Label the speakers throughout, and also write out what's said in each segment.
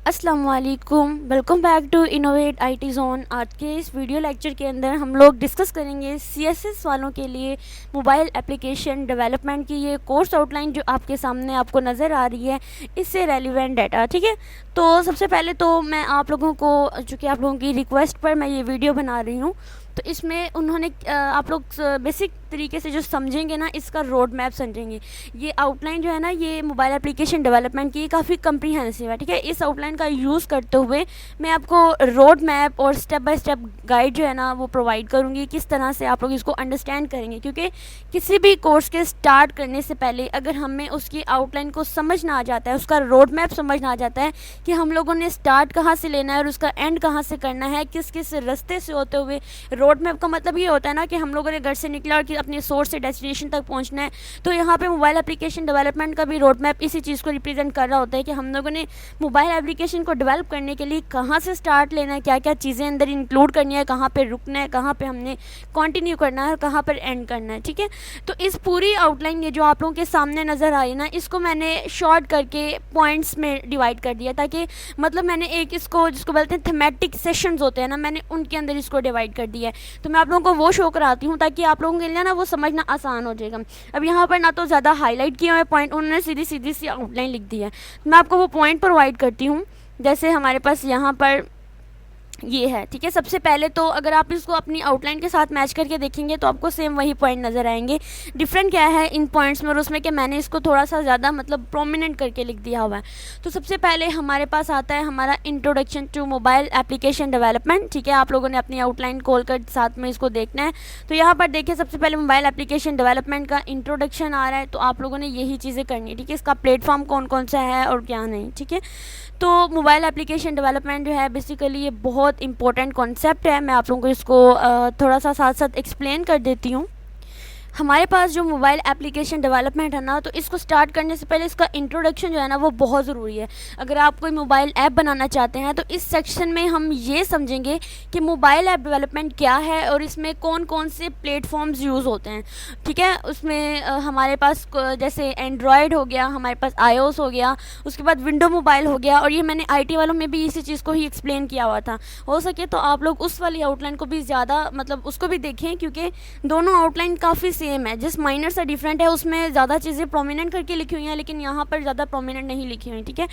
Speaker 1: अस्सलाम वालेकुम, welcome back to innovate IT zone. आज के इस वीडियो लेक्चर के अंदर हम लोग डिस्कस करेंगे सीएसएस वालों के लिए मोबाइल एप्लीकेशन डेवलपमेंट की ये कोर्स आउटलाइन जो आपके सामने आपको नज़र आ रही है, इससे रेलिवेंट डाटा। ठीक है, तो सबसे पहले तो मैं आप लोगों को, चूँकि आप लोगों की रिक्वेस्ट पर मैं ये वीडियो बना रही हूँ, तो इसमें उन्होंने आप लोग बेसिक तरीके से जो समझेंगे ना, इसका रोड मैप समझेंगे। ये आउटलाइन जो है ना, ये मोबाइल एप्लीकेशन डेवलपमेंट की काफ़ी कम्प्रीहेंसिव है। ठीक है, इस आउटलाइन का यूज़ करते हुए मैं आपको रोड मैप और स्टेप बाय स्टेप गाइड जो है ना वो प्रोवाइड करूँगी, किस तरह से आप लोग इसको अंडरस्टैंड करेंगे। क्योंकि किसी भी कोर्स के स्टार्ट करने से पहले अगर हमें उसकी आउटलाइन को समझना आ जाता है, उसका रोड मैप समझना आ जाता है कि हम लोगों ने स्टार्ट कहाँ से लेना है और उसका एंड कहाँ से करना है, किस किस रास्ते से होते हुए। रोड मैप का मतलब ये होता है ना कि हम लोगों ने घर से निकला और कि अपने सोर्स से डेस्टिनेशन तक पहुंचना है। तो यहाँ पे मोबाइल एप्लीकेशन डेवलपमेंट का भी रोड मैप इसी चीज़ को रिप्रेजेंट कर रहा होता है कि हम लोगों ने मोबाइल एप्लीकेशन को डेवलप करने के लिए कहाँ से स्टार्ट लेना है, क्या क्या चीज़ें अंदर इंक्लूड करनी है, कहाँ पर रुकना है, कहाँ पर हमने कंटिन्यू करना है और कहाँ पर एंड करना है। ठीक है, तो इस पूरी आउटलाइन ये जो आप लोगों के सामने नज़र आई ना, इसको मैंने शॉर्ट करके पॉइंट्स में डिवाइड कर दिया, ताकि मतलब मैंने एक इसको जिसको बोलते हैं थीमेटिक सेशंस होते हैं ना, मैंने उनके अंदर इसको डिवाइड कर दिया है। तो मैं आप लोगों को वो शो कराती हूँ ताकि आप लोगों के लिए ना वो समझना आसान हो जाएगा। अब यहाँ पर ना तो ज़्यादा हाईलाइट किए हुए पॉइंट, उन्होंने सीधी सीधी सी आउटलाइन लिख दी है। मैं आपको वो पॉइंट प्रोवाइड करती हूँ। जैसे हमारे पास यहाँ पर ये है। ठीक है, सबसे पहले तो अगर आप इसको अपनी आउटलाइन के साथ मैच करके देखेंगे तो आपको सेम वही पॉइंट नज़र आएंगे। डिफरेंट क्या है इन पॉइंट्स में और उसमें कि मैंने इसको थोड़ा सा ज़्यादा मतलब प्रोमिनेंट करके लिख दिया हुआ है। तो सबसे पहले हमारे पास आता है हमारा introduction to mobile application development. ठीक है, आप लोगों ने अपनी आउटलाइन खोल कर साथ में इसको देखना है। तो यहाँ पर देखिए, सबसे पहले मोबाइल एप्लीकेशन डेवलपमेंट का इंट्रोडक्शन आ रहा है, तो आप लोगों ने यही चीज़ें करनी है। ठीक है, इसका प्लेटफॉर्म कौन कौन सा है और क्या नहीं। ठीक है, तो मोबाइल एप्लीकेशन डेवलपमेंट जो है बेसिकली ये बहुत इंपॉर्टेंट कॉन्सेप्ट है। मैं आप लोगों को इसको थोड़ा सा साथ साथ एक्सप्लेन कर देती हूँ। हमारे पास जो मोबाइल एप्लीकेशन डेवलपमेंट है ना, तो इसको स्टार्ट करने से पहले इसका इंट्रोडक्शन जो है ना वो बहुत ज़रूरी है। अगर आप कोई मोबाइल ऐप बनाना चाहते हैं तो इस सेक्शन में हम ये समझेंगे कि मोबाइल ऐप डेवलपमेंट क्या है और इसमें कौन कौन से प्लेटफॉर्म्स यूज़ होते हैं। ठीक है, उसमें हमारे पास जैसे एंड्रॉयड हो गया, हमारे पास iOS हो गया, उसके बाद विंडो मोबाइल हो गया, और ये मैंने IT वालों में भी इसी चीज़ को ही एक्सप्लेन किया हुआ था। हो सके तो आप लोग उस वाली आउटलाइन को भी ज़्यादा मतलब उसको भी देखें, क्योंकि दोनों आउटलाइन काफ़ी सेम है। जिस माइनर सा डिफरेंट है उसमें ज़्यादा चीज़ें प्रोमिनेंट करके लिखी हुई हैं, लेकिन यहाँ पर ज़्यादा प्रोमिनेंट नहीं लिखी हुई। ठीक है,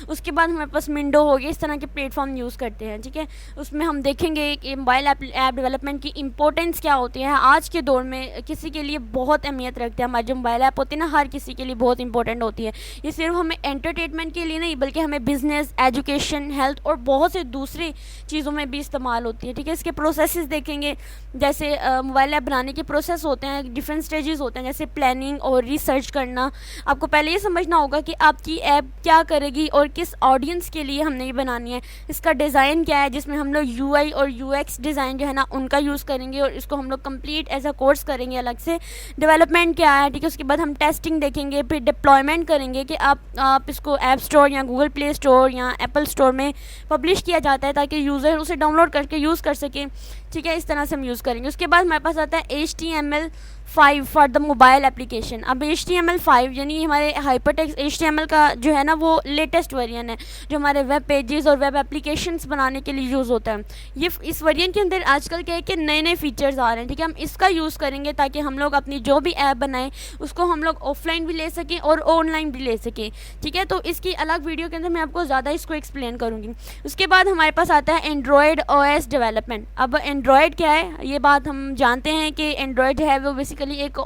Speaker 1: उसके बाद हमारे पास विंडो हो गई, इस तरह के प्लेटफॉर्म यूज़ करते हैं। ठीक है, उसमें हम देखेंगे कि मोबाइल ऐप डेवलपमेंट की इंपॉर्टेंस क्या होती है। आज के दौर में किसी के लिए बहुत अहमियत रखते हैं। हमारी जो मोबाइल ऐप होती है ना, हर किसी के लिए बहुत इंपॉर्टेंट होती है। ये सिर्फ हमें एंटरटेनमेंट के लिए नहीं, बल्कि हमें बिजनेस, एजुकेशन, हेल्थ और बहुत से दूसरी चीज़ों में भी इस्तेमाल होती है। ठीक है, इसके प्रोसेसेस देखेंगे। जैसे मोबाइल ऐप बनाने के प्रोसेस होते हैं, डिफरेंट स्टेजेस होते हैं, जैसे प्लानिंग और रिसर्च करना। आपको पहले ये समझना होगा कि आपकी ऐप क्या करेगी और किस ऑडियंस के लिए हमने ये बनानी है। इसका डिज़ाइन क्या है, जिसमें हम लोग UI और UX डिज़ाइन जो है ना उनका यूज़ करेंगे, और इसको हम लोग कंप्लीट एज अ कोर्स करेंगे अलग से। डेवलपमेंट क्या है, ठीक है, उसके बाद हम टेस्टिंग देखेंगे, फिर डिप्लॉयमेंट करेंगे कि आप इसको ऐप स्टोर या गूगल प्ले स्टोर या एप्पल स्टोर में पब्लिश किया जाता है ताकि यूज़र उसे डाउनलोड करके यूज़ कर सके। ठीक है, इस तरह से हम यूज़ करेंगे। उसके बाद हमारे पास आता है HTML5 for the mobile application. अब HTML5 यानी हमारे हाइपरटेक्स्ट HTML का जो है ना वो लेटेस्ट वेरिएंट है, जो हमारे वेब पेजेस और वेब एप्लीकेशंस बनाने के लिए यूज़ होता है। ये इस वेरिएंट के अंदर आजकल क्या है कि नए नए फीचर्स आ रहे हैं। ठीक है, हम इसका यूज़ करेंगे ताकि हम लोग अपनी जो भी ऐप बनाएं उसको हम लोग ऑफलाइन भी ले सकें और ऑनलाइन भी ले सकें। ठीक है, तो इसकी अलग वीडियो के अंदर मैं आपको ज़्यादा इसको एक्सप्लेन करूँगी। उसके बाद हमारे पास आता है एंड्रॉयड OS डेवलपमेंट। अब एंड्रॉयड क्या है, ये बात हम जानते हैं कि एंड्रॉयड जो है वो बेसिकली एक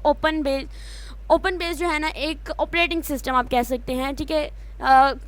Speaker 1: ओपन बेस जो है ना, एक ऑपरेटिंग सिस्टम आप कह सकते हैं। ठीक है,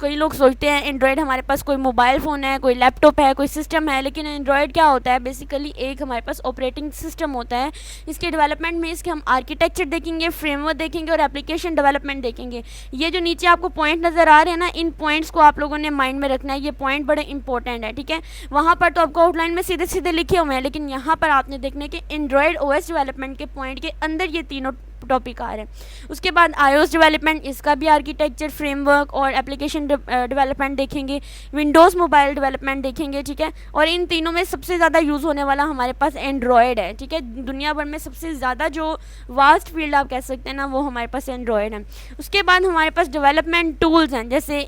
Speaker 1: कई लोग सोचते हैं एंड्रॉयड हमारे पास कोई मोबाइल फ़ोन है, कोई लैपटॉप है, कोई सिस्टम है, लेकिन एंड्रॉयड क्या होता है, बेसिकली एक हमारे पास ऑपरेटिंग सिस्टम होता है। इसके डेवलपमेंट में इसके हम आर्किटेक्चर देखेंगे, फ्रेमवर्क देखेंगे और एप्लीकेशन डेवलपमेंट देखेंगे। ये जो नीचे आपको पॉइंट नज़र आ रहे हैं ना, इन पॉइंट्स को आप लोगों ने माइंड में रखना है। ये पॉइंट बड़े इंपॉर्टेंट है। ठीक है, वहाँ पर तो आपको आउटलाइन में सीधे सीधे लिखे हुए हैं, लेकिन यहाँ पर आपने देखना कि एंड्रॉयड OS डेवलपमेंट के पॉइंट के अंदर ये तीनों टॉपिक आ रहे हैं। उसके बाद iOS डेवलपमेंट, इसका भी आर्किटेक्चर, फ्रेमवर्क और एप्लीकेशन डेवलपमेंट देखेंगे। विंडोज़ मोबाइल डेवलपमेंट देखेंगे। ठीक है, और इन तीनों में सबसे ज़्यादा यूज़ होने वाला हमारे पास एंड्रॉयड है। ठीक है, दुनिया भर में सबसे ज़्यादा जो वास्ट फील्ड आप कह सकते हैं ना, वो हमारे पास एंड्रॉयड है। उसके बाद हमारे पास डेवलपमेंट टूल्स हैं, जैसे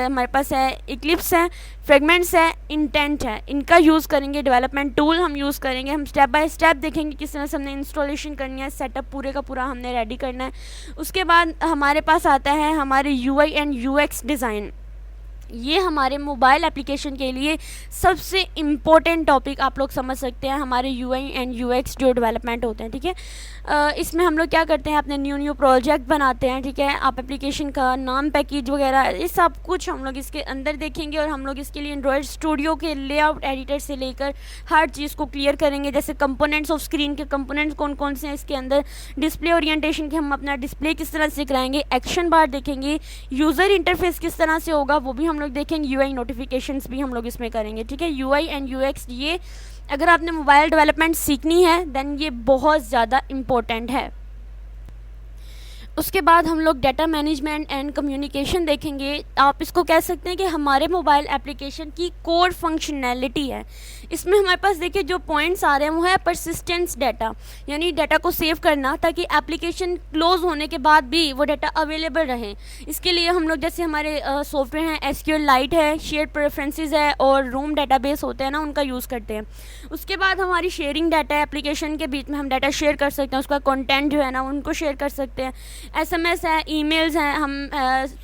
Speaker 1: हमारे पास है इक्लिप्स है, फ्रेगमेंट्स है, इंटेंट है, इनका यूज़ करेंगे। डेवलपमेंट टूल हम यूज़ करेंगे। हम स्टेप बाय स्टेप देखेंगे किस तरह से हमने इंस्टॉलेशन करनी है, सेटअप पूरे का पूरा हमने रेडी करना है। उसके बाद हमारे पास आता है हमारे यूआई एंड यूएक्स डिज़ाइन। ये हमारे मोबाइल एप्लीकेशन के लिए सबसे इम्पोर्टेंट टॉपिक आप लोग समझ सकते हैं, हमारे यूआई एंड यूएक्स जो डेवलपमेंट होते हैं, ठीक है। इसमें हम लोग क्या करते हैं, अपने न्यू प्रोजेक्ट बनाते हैं, ठीक है। आप एप्लीकेशन का नाम, पैकेज वगैरह, ये सब कुछ हम लोग इसके अंदर देखेंगे। और हम लोग इसके लिए एंड्रॉयड स्टूडियो के लेआउट एडिटर से लेकर हर चीज़ को क्लियर करेंगे। जैसे कंपोनेंट्स ऑफ स्क्रीन के कंपोनेंट्स कौन कौन से हैं इसके अंदर, डिस्प्ले ओरिएंटेशन के हम अपना डिस्प्ले किस तरह से कराएंगे, एक्शन बार देखेंगे, यूज़र इंटरफेस किस तरह से होगा वो भी हम लोग देखेंगे, यूआई नोटिफिकेशंस भी हम लोग इसमें करेंगे, ठीक है। यूआई एंड यूएक्स, ये अगर आपने मोबाइल डेवलपमेंट सीखनी है देन ये बहुत ज़्यादा इम्पोर्टेंट है। उसके बाद हम लोग डाटा मैनेजमेंट एंड कम्युनिकेशन देखेंगे। आप इसको कह सकते हैं कि हमारे मोबाइल एप्लीकेशन की कोर फंक्शनैलिटी है। इसमें हमारे पास देखिए जो पॉइंट्स आ रहे हैं वो है परसिस्टेंस डाटा, यानी डाटा को सेव करना ताकि एप्लीकेशन क्लोज होने के बाद भी वो डाटा अवेलेबल रहे। इसके लिए हम लोग जैसे हमारे सॉफ्टवेयर हैं, एसक्यूएल लाइट है, शेयर प्रेफरेंसेस है और रूम डाटाबेस होते हैं ना, उनका यूज़ करते हैं। उसके बाद हमारी शेयरिंग डाटा है, एप्लीकेशन के बीच में हम डाटा शेयर कर सकते हैं, उसका कंटेंट जो है ना उनको शेयर कर सकते हैं। एसएमएस है, ईमेल्स हैं, हम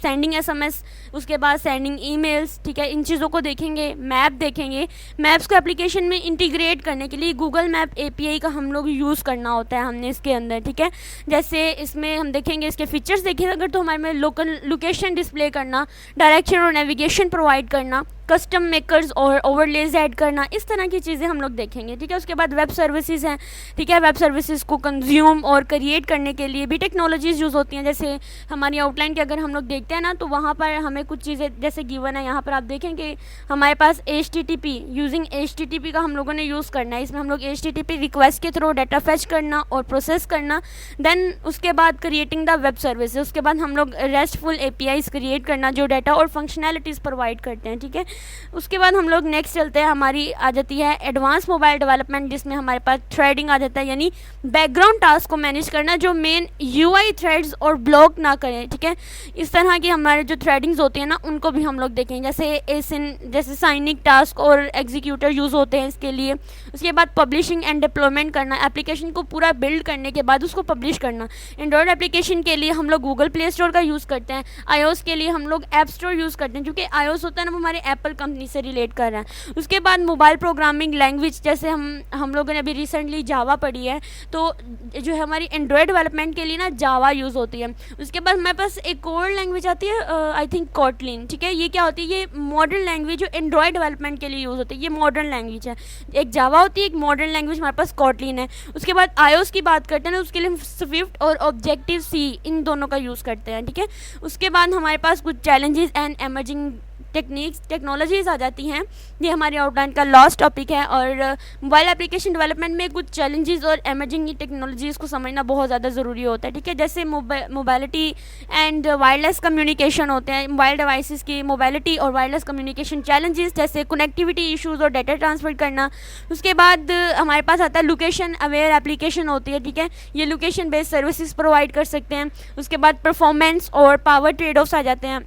Speaker 1: सेंडिंग एसएमएस, उसके बाद सेंडिंग ईमेल्स, ठीक है। इन चीज़ों को देखेंगे। मैप देखेंगे, मैप्स को एप्लीकेशन में इंटीग्रेट करने के लिए गूगल मैप एपीआई का हम लोग यूज़ करना होता है हमने इसके अंदर, ठीक है। जैसे इसमें हम देखेंगे इसके फीचर्स देखिए अगर, तो हमारे में लोकल लोकेशन डिस्प्ले करना, डायरेक्शन और नेविगेशन प्रोवाइड करना, कस्टम मेकर्स और ओवरलेज ऐड करना, इस तरह की चीज़ें हम लोग देखेंगे, ठीक है। उसके बाद वेब सर्विसेज हैं, ठीक है। वेब सर्विसेज को कंज्यूम और क्रिएट करने के लिए भी टेक्नोलॉजीज़ यूज़ होती हैं। जैसे हमारी आउटलाइन के अगर हम लोग देखते हैं ना तो वहाँ पर हमें कुछ चीज़ें जैसे गिवन है, यहाँ पर आप देखेंगे हमारे पास HTTP, यूजिंग HTTP का हम लोगों ने यूज़ करना है। इसमें हम लोग HTTP रिक्वेस्ट के थ्रू डाटा फेच करना और प्रोसेस करना, देन उसके बाद क्रिएटिंग द वेब सर्विस, उसके बाद हम लोग रेस्टफुल APIs क्रिएट करना जो डाटा और फंक्शनैलिटीज़ प्रोवाइड करते हैं, ठीक है। उसके बाद हम लोग नेक्स्ट चलते हैं, हमारी आ जाती है एडवांस मोबाइल डेवलपमेंट, जिसमें हमारे पास थ्रेडिंग आ जाता है, यानी बैकग्राउंड टास्क को मैनेज करना जो मेन UI थ्रेड्स और ब्लॉक ना करें, ठीक है। इस तरह की हमारे जो थ्रेडिंग्स होती हैं ना उनको भी हम लोग देखेंगे। जैसे एसिन, जैसे साइनिक टास्क और एग्जीक्यूटर यूज़ होते हैं इसके लिए। उसके बाद पब्लिशिंग एंड डिप्लॉयमेंट करना, एप्लीकेशन को पूरा बिल्ड करने के बाद उसको पब्लिश करना। एंड्रॉयड एप्लीकेशन के लिए हम लोग गूगल प्ले स्टोर का यूज़ करते हैं, iOS के लिए हम लोग ऐप स्टोर यूज़ करते हैं, क्योंकि iOS होता है ना वो हमारे एप्पल कंपनी से रिलेट कर रहा है। उसके बाद मोबाइल प्रोग्रामिंग लैंग्वेज, जैसे हम लोगों ने अभी रिसेंटली जावा पढ़ी है, तो जो है हमारी एंड्रॉयड डेवलपमेंट के लिए ना जावा यूज़ होती है। उसके बाद हमारे पास एक और लैंग्वेज आती है, आई थिंक कॉटलिन, ठीक है। ये क्या होती है, ये मॉडर्न लैंग्वेज जो एंड्रॉयड डेवलपमेंट के लिए यूज़ होती है, ये मॉडर्न लैंग्वेज है। एक जावा होती है, एक मॉडर्न लैंग्वेज हमारे पास कॉटलिन है। उसके बाद iOS की बात करते हैं ना, उसके लिए स्विफ्ट और ऑब्जेक्टिव C इन दोनों का यूज़ करते हैं, ठीक है। उसके बाद हमारे पास कुछ चैलेंजेस एंड एमर्जिंग टेक्नोलॉजीज़ आ जाती हैं। ये हमारी आउटलाइन का लास्ट टॉपिक है। और मोबाइल एप्लीकेशन डेवलपमेंट में कुछ चैलेंजेस और एमर्जिंग टेक्नोलॉजीज़ को समझना बहुत ज़्यादा ज़रूरी होता है, ठीक है। जैसे मोबाइलिटी एंड वायरलेस कम्युनिकेशन होते हैं, मोबाइल डिवाइसेस की मोबाइलिटी और वायरलेस कम्युनिकेशन चैलेंजेस, जैसे कनेक्टिविटी इशूज़ और डाटा ट्रांसफर करना। उसके बाद हमारे पास आता है लोकेशन अवेयर एप्लीकेशन होती है, ठीक है। ये लोकेशन बेस्ड सर्विसेज प्रोवाइड कर सकते हैं। उसके बाद परफॉर्मेंस और पावर ट्रेड ऑफ्स आ जाते हैं,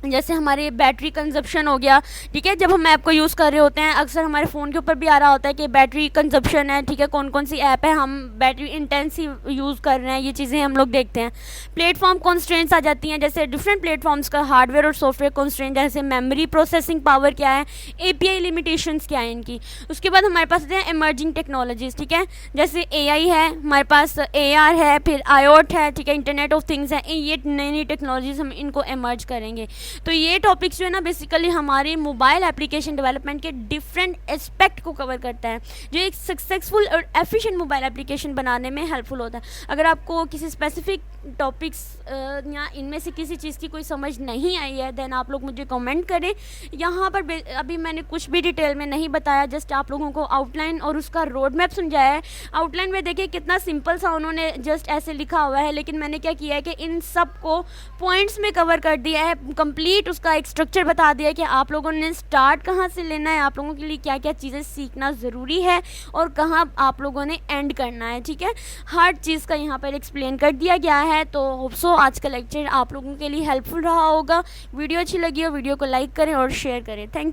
Speaker 1: जैसे हमारे बैटरी कंजप्शन हो गया, ठीक है। जब हम ऐप को यूज़ कर रहे होते हैं अक्सर हमारे फ़ोन के ऊपर भी आ रहा होता है कि बैटरी कंजप्शन है, ठीक है। कौन कौन सी ऐप है हम बैटरी इंटेंसिव यूज़ कर रहे हैं, ये चीज़ें हम लोग देखते हैं। प्लेटफॉर्म कॉन्स्ट्रेंट्स आ जाती हैं, जैसे डिफरेंट प्लेटफॉर्म्स का हार्डवेयर और सॉफ्टवेयर कॉन्स्ट्रेंट, जैसे मेमोरी प्रोसेसिंग पावर क्या है, API लिमिटेशंस क्या है इनकी। उसके बाद हमारे पास हैं एमर्जिंग टेक्नोलॉजीज़, ठीक है। जैसे AI है, हमारे पास AR है, फिर IoT है, ठीक है, इंटरनेट ऑफ थिंग्स है। ये नई नई टेक्नोलॉजीज़ हम इनको एमर्ज करेंगे। तो ये टॉपिक्स जो है ना बेसिकली हमारे मोबाइल एप्लीकेशन डेवलपमेंट के डिफरेंट एस्पेक्ट को कवर करता है, जो एक सक्सेसफुल और एफिशिएंट मोबाइल एप्लीकेशन बनाने में हेल्पफुल होता है। अगर आपको किसी स्पेसिफिक टॉपिक्स या इनमें से किसी चीज़ की कोई समझ नहीं आई है देन आप लोग मुझे कमेंट करें। यहाँ पर अभी मैंने कुछ भी डिटेल में नहीं बताया, जस्ट आप लोगों को आउटलाइन और उसका रोड मैप समझाया है। आउटलाइन में देखिए कितना सिंपल सा उन्होंने जस्ट ऐसे लिखा हुआ है, लेकिन मैंने क्या किया है कि इन सब को पॉइंट्स में कवर कर दिया है, कंप्लीट उसका एक स्ट्रक्चर बता दिया है कि आप लोगों ने स्टार्ट कहाँ से लेना है, आप लोगों के लिए क्या क्या चीज़ें सीखना ज़रूरी है और कहाँ आप लोगों ने एंड करना है, ठीक है। हर चीज़ का यहाँ पर एक्सप्लेन कर दिया गया है। तो होप सो आज का लेक्चर आप लोगों के लिए हेल्पफुल रहा होगा। वीडियो अच्छी लगी हो वीडियो को लाइक करें और शेयर करें। थैंक